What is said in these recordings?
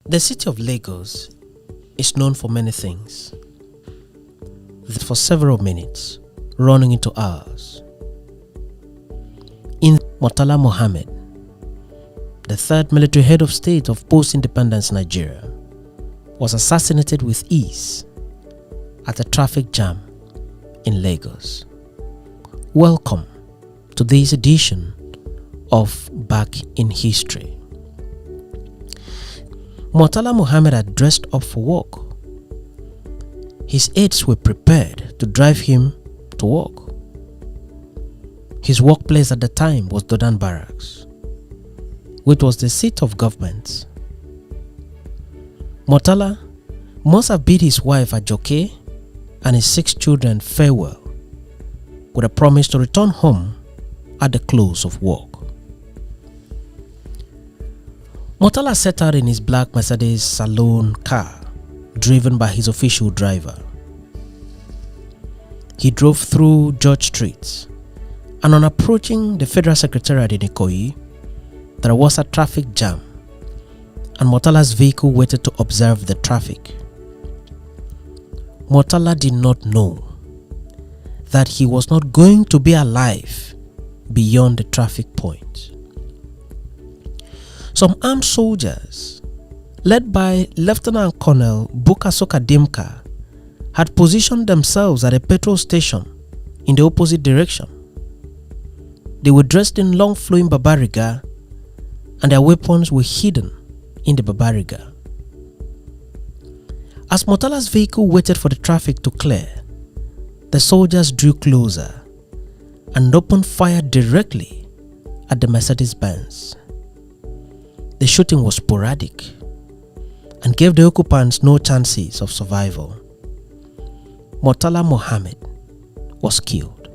The city of Lagos is known for many things. For several minutes, running into hours. In Murtala Muhammed, the third military head of state of post-independence Nigeria, was assassinated with ease at a traffic jam in Lagos. Welcome to this edition of Back in History. Murtala Muhammed had dressed up for work. His aides were prepared to drive him to work. His workplace at the time was Dodan Barracks, which was the seat of government. Murtala must have bid his wife Ajoke and his 6 children farewell with a promise to return home at the close of work. Murtala set out in his black Mercedes saloon car, driven by his official driver. He drove through George Street, and on approaching the Federal Secretariat in Ikoyi, there was a traffic jam, and Murtala's vehicle waited to observe the traffic. Murtala did not know that he was not going to be alive beyond the traffic point. Some armed soldiers, led by Lieutenant Colonel Suka Buka Dimka, had positioned themselves at a petrol station in the opposite direction. They were dressed in long flowing babariga, and their weapons were hidden in the babariga. As Murtala's vehicle waited for the traffic to clear, the soldiers drew closer and opened fire directly at the Mercedes-Benz. The shooting was sporadic and gave the occupants no chances of survival. Murtala Muhammed was killed.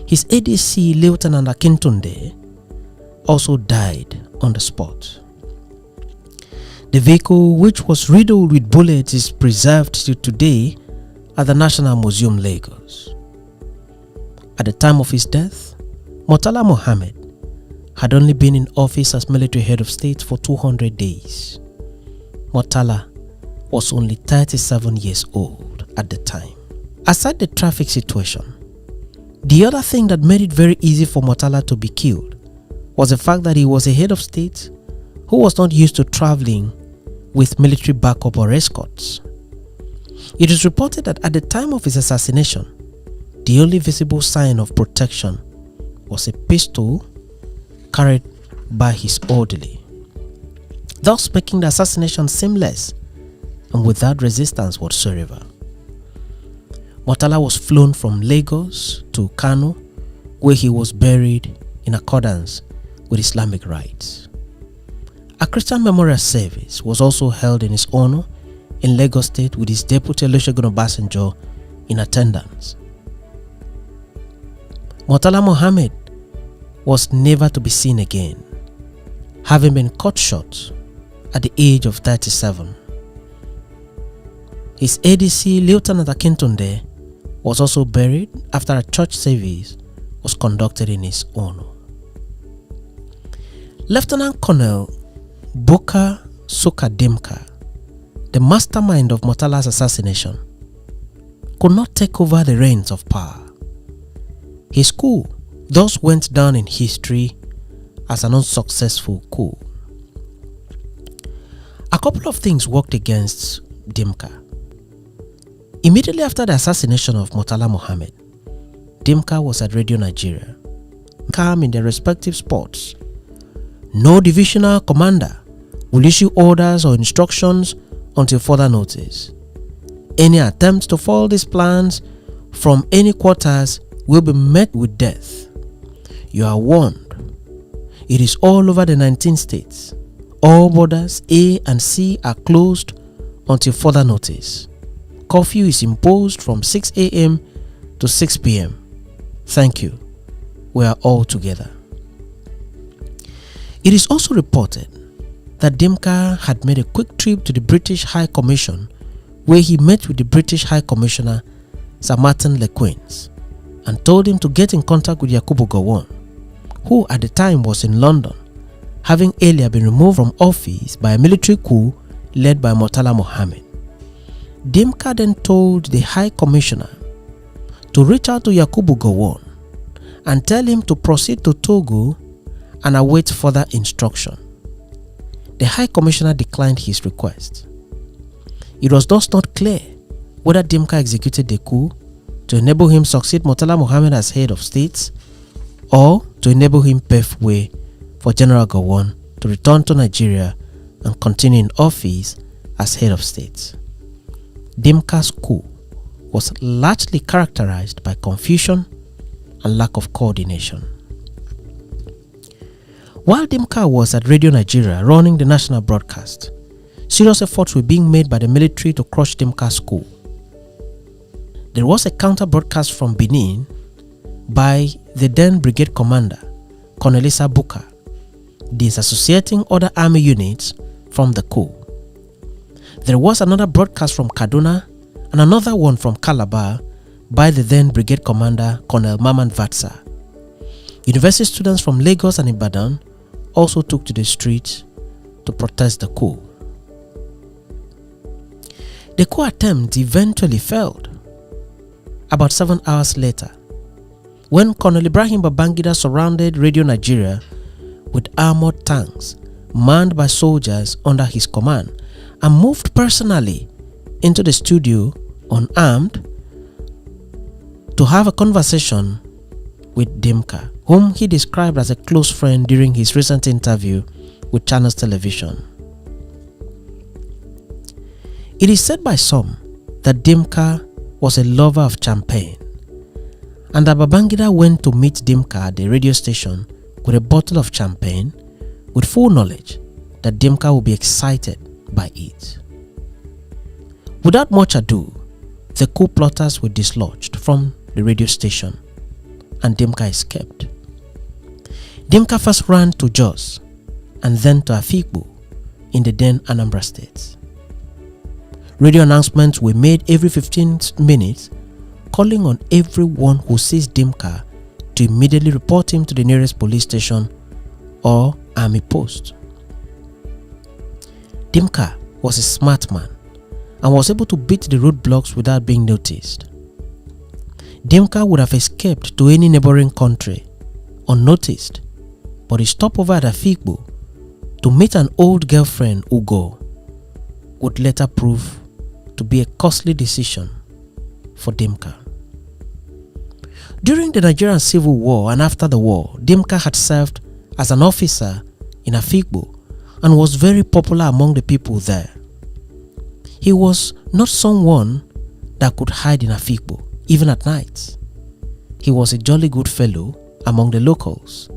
His ADC Lieutenant Akintunde also died on the spot. The vehicle, which was riddled with bullets, is preserved till today at the National Museum, Lagos. At the time of his death, Murtala Muhammed had only been in office as military head of state for 200 days. Murtala was only 37 years old at the time. Aside the traffic situation, the other thing that made it very easy for Murtala to be killed was the fact that he was a head of state who was not used to traveling with military backup or escorts. It is reported that at the time of his assassination, the only visible sign of protection was a pistol carried by his orderly, thus making the assassination seamless and without resistance whatsoever. Murtala was flown from Lagos to Kano, where he was buried in accordance with Islamic rites. A Christian memorial service was also held in his honor in Lagos State, with his deputy Olusegun Obasanjo in attendance. Murtala Muhammed was never to be seen again, having been cut short at the age of 37. His ADC Lieutenant Akintunde was also buried after a church service was conducted in his honor. Lieutenant Colonel Suka Dimka, the mastermind of Murtala's assassination, could not take over the reins of power. His coup thus went down in history as an unsuccessful coup. A couple of things worked against Dimka. Immediately after the assassination of Murtala Muhammed, Dimka was at Radio Nigeria, calm in their respective spots. No divisional commander will issue orders or instructions until further notice. Any attempts to foil these plans from any quarters will be met with death. You are warned. It is all over the 19 states. All borders A and C are closed until further notice. Curfew is imposed from 6 a.m. to 6 p.m. Thank you. We are all together. It is also reported that Dimka had made a quick trip to the British High Commission, where he met with the British High Commissioner Sir Martin Lequains and told him to get in contact with Yakubu Gowon, who at the time was in London having earlier been removed from office by a military coup led by Murtala Muhammed. Dimka then told the High Commissioner to reach out to Yakubu Gowon and tell him to proceed to Togo and await further instruction. The High Commissioner declined his request. It was thus not clear whether Dimka executed the coup to enable him succeed Murtala Muhammed as head of state, or to enable him pave way for General Gowon to return to Nigeria and continue in office as head of state. Dimka's coup was largely characterized by confusion and lack of coordination. While Dimka was at Radio Nigeria running the national broadcast, serious efforts were being made by the military to crush Dimka's coup. There was a counter broadcast from Benin by the then brigade commander, Colonel Suka Buka, disassociating other army units from the coup. There was another broadcast from Kaduna and another one from Calabar by the then brigade commander, Colonel Maman Vatsa. University students from Lagos and Ibadan also took to the streets to protest the coup. The coup attempt eventually failed. About 7 hours later, when Colonel Ibrahim Babangida surrounded Radio Nigeria with armored tanks manned by soldiers under his command and moved personally into the studio unarmed to have a conversation with Dimka, whom he described as a close friend during his recent interview with Channels Television. It is said by some that Dimka was a lover of champagne, and that Babangida went to meet Dimka at the radio station with a bottle of champagne with full knowledge that Dimka would be excited by it. Without much ado, the coup plotters were dislodged from the radio station and Dimka escaped. Dimka first ran to Jos and then to Afikpo in the then Anambra State. Radio announcements were made every 15 minutes calling on everyone who sees Dimka to immediately report him to the nearest police station or army post. Dimka was a smart man and was able to beat the roadblocks without being noticed. Dimka would have escaped to any neighboring country unnoticed, but his stopover at Afikpo to meet an old girlfriend, Ugo, would later prove to be a costly decision for Dimka. During the Nigerian Civil War and after the war, Dimka had served as an officer in Afikpo and was very popular among the people there. He was not someone that could hide in Afikpo, even at night. He was a jolly good fellow among the locals.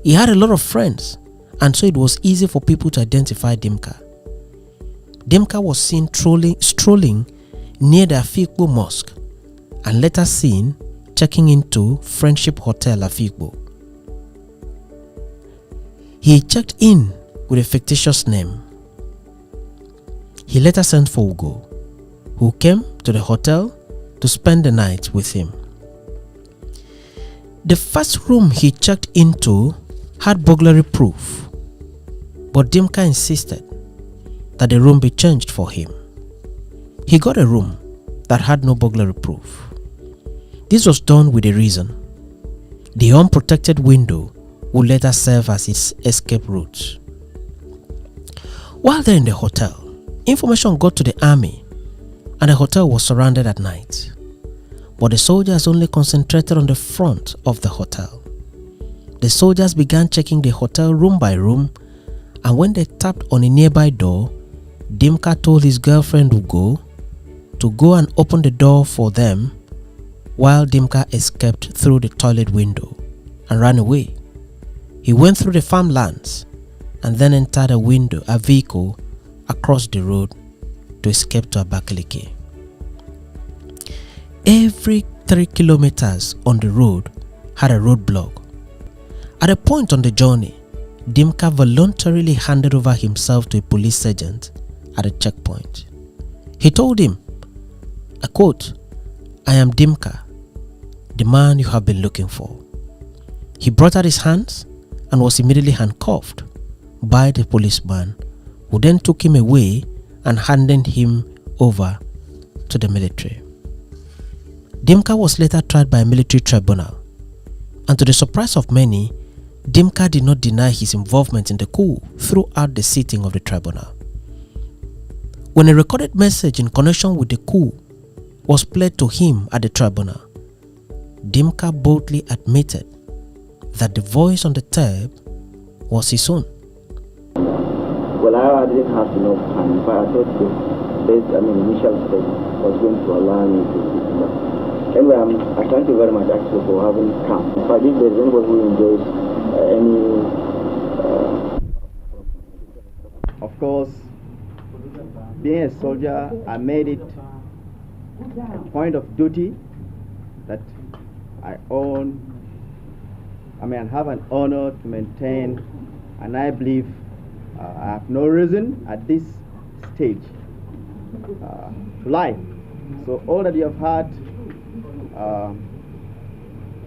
He had a lot of friends, and so it was easy for people to identify Dimka. Dimka was seen strolling near the Afikpo Mosque and later seen checking into Friendship Hotel Afikpo. He checked in with a fictitious name. He later sent for Ugo, who came to the hotel to spend the night with him. The first room he checked into had burglary proof, but Dimka insisted that the room be changed for him. He got a room that had no burglary proof. This was done with a reason. The unprotected window would later serve as its escape route. While there in the hotel, information got to the army and the hotel was surrounded at night. But the soldiers only concentrated on the front of the hotel. The soldiers began checking the hotel room by room, and when they tapped on a nearby door, Dimka told his girlfriend Ugo to go and open the door for them, while Dimka escaped through the toilet window and ran away. He went through the farmlands and then entered a vehicle across the road to escape to Abakaliki. Every 3 kilometers on the road had a roadblock. At a point on the journey, Dimka voluntarily handed over himself to a police sergeant at a checkpoint. He told him, I quote, "I am Dimka, the man you have been looking for." He brought out his hands and was immediately handcuffed by the policeman, who then took him away and handed him over to the military. Dimka was later tried by a military tribunal, and to the surprise of many, Dimka did not deny his involvement in the coup throughout the sitting of the tribunal. When a recorded message in connection with the coup was played to him at the tribunal, Dimka boldly admitted that the voice on the tape was his own. Well, I didn't have enough time, but I thought the initial step was going to allow me to speak. Anyway, I thank you very much actually for having come. If there's anybody who enjoys Of course, being a soldier, I made it a point of duty that I have an honor to maintain, and I believe I have no reason at this stage to lie. So all that you have heard,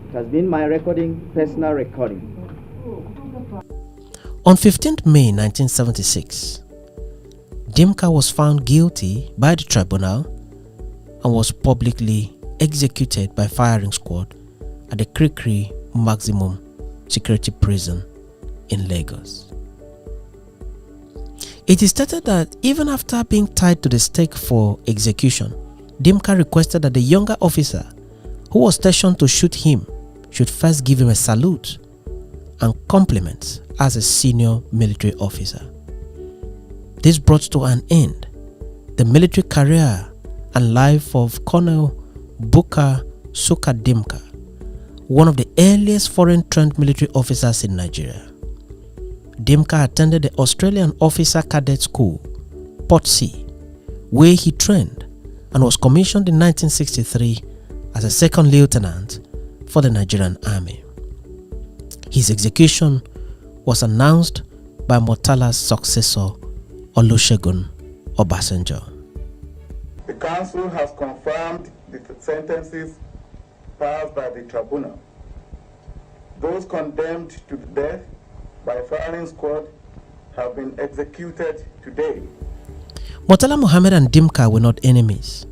it has been my personal recording. On 15th May 1976, Dimka was found guilty by the tribunal and was publicly executed by firing squad at the Kirikiri Maximum Security Prison in Lagos. It is stated that even after being tied to the stake for execution, Dimka requested that the younger officer who was stationed to shoot him should first give him a salute and compliments as a senior military officer. This brought to an end the military career and life of Colonel Suka Dimka, one of the earliest foreign-trained military officers in Nigeria. Dimka attended the Australian Officer Cadet School, Port C, where he trained and was commissioned in 1963 as a second lieutenant for the Nigerian Army. His execution was announced by Murtala's successor, Olusegun Obasanjo. The Council has confirmed the sentences passed by the tribunal. Those condemned to death by firing squad have been executed today. Murtala Muhammed and Dimka were not enemies.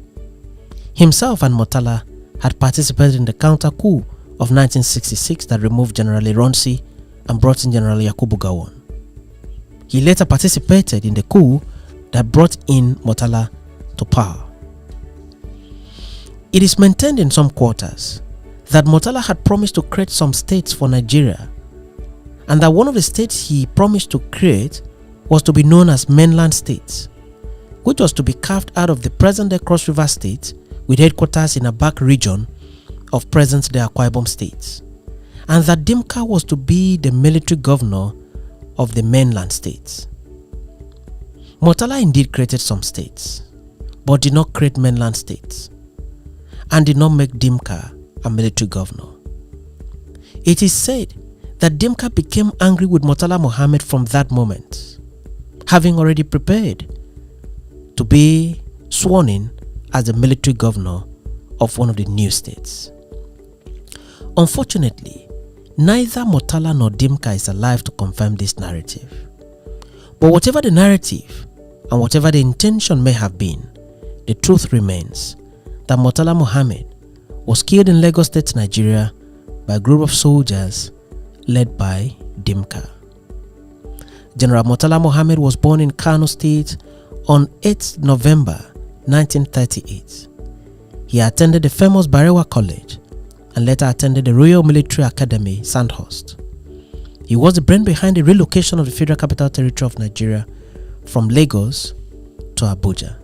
Himself and Murtala had participated in the counter-coup of 1966 that removed General Ironsi and brought in General Yakubu Gowon. He later participated in the coup that brought in Murtala to power. It is maintained in some quarters that Murtala had promised to create some states for Nigeria, and that one of the states he promised to create was to be known as mainland states, which was to be carved out of the present-day Cross River State with headquarters in a back region of present-day Akwa Ibom State, and that Dimka was to be the military governor of the mainland states. Murtala indeed created some states, but did not create mainland states, and did not make Dimka a military governor. It is said that Dimka became angry with Murtala Muhammed from that moment, having already prepared to be sworn in as the military governor of one of the new states. Unfortunately, neither Murtala nor Dimka is alive to confirm this narrative. But whatever the narrative and whatever the intention may have been, the truth remains that Murtala Muhammed was killed in Lagos State, Nigeria by a group of soldiers led by Dimka. General Murtala Muhammed was born in Kano State on 8 November 1938. He attended the famous Barewa College and later attended the Royal Military Academy, Sandhurst. He was the brain behind the relocation of the Federal Capital Territory of Nigeria from Lagos to Abuja.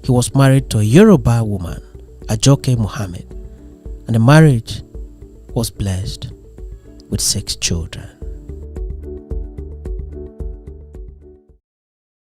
He was married to a Yoruba woman, Ajoke Muhammad, and the marriage was blessed with 6 children.